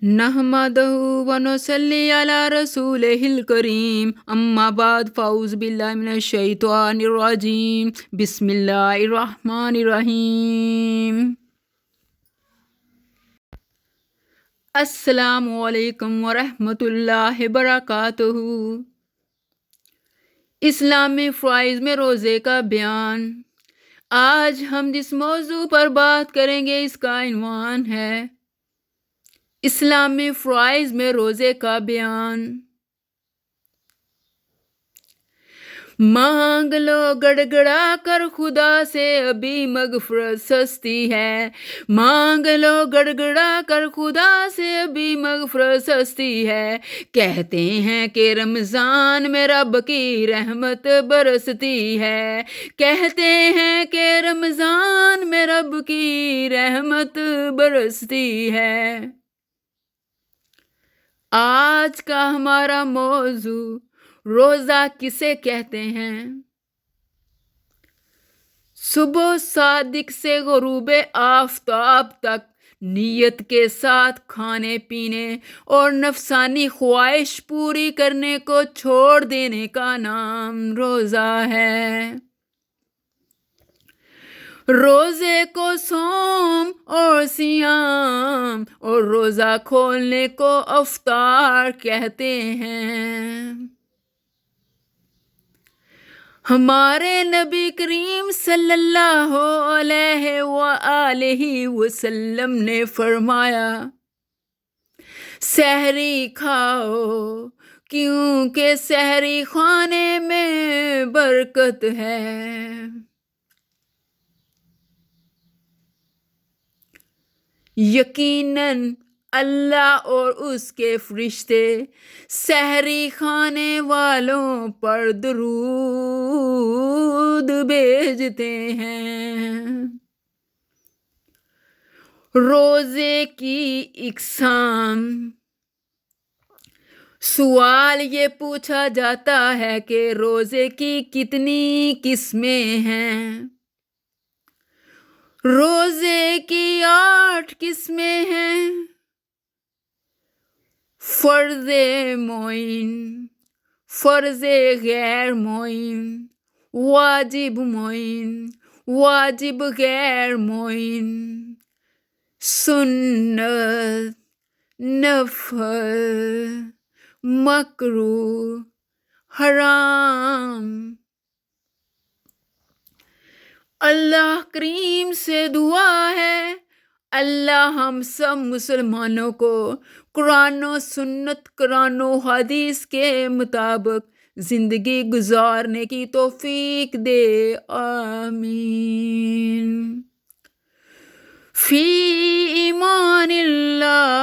نحمدہ ونصلی علی رسولہ الکریم اما بعد فاعوذ باللہ من الشیطان الرجیم بسم اللہ الرحمن الرحیم السلام علیکم ورحمۃ اللہ وبرکاتہ۔ اسلامی فرائض میں روزے کا بیان۔ آج ہم جس موضوع پر بات کریں گے اس کا عنوان ہے اسلامی فرائض میں روزے کا بیان۔ مانگ لو گڑ گڑا کر خدا سے ابھی مغفرت سستی ہے، مانگ لو گڑ گڑا کر خدا سے ابھی مغفرت سستی ہے، کہتے ہیں کہ رمضان میں رب کی رحمت برستی ہے، کہتے ہیں کہ رمضان میں رب کی رحمت برستی ہے۔ آج کا ہمارا موضوع روزہ کسے کہتے ہیں۔ صبح صادق سے غروب آفتاب تک نیت کے ساتھ کھانے پینے اور نفسانی خواہش پوری کرنے کو چھوڑ دینے کا نام روزہ ہے۔ روزے کو صوم اور سیام اور روزہ کھولنے کو افطار کہتے ہیں۔ ہمارے نبی کریم صلی اللہ علیہ وآلہ وسلم نے فرمایا، سحری کھاؤ کیونکہ سحری کھانے میں برکت ہے۔ یقیناً اللہ اور اس کے فرشتے سحری کھانے والوں پر درود بھیجتے ہیں۔ روزے کی اقسام۔ سوال یہ پوچھا جاتا ہے کہ روزے کی کتنی قسمیں ہیں۔ روزے کی 8 قسمیں ہیں۔ فرض معین، فرض غیر معین، واجب معین، واجب غیر معین، سنت، نفل، مکروہ، حرام۔ اللہ کریم سے دعا ہے اللہ ہم سب مسلمانوں کو قرآن و سنت، قرآن و حدیث کے مطابق زندگی گزارنے کی توفیق دے، آمین۔ فی ایمان اللہ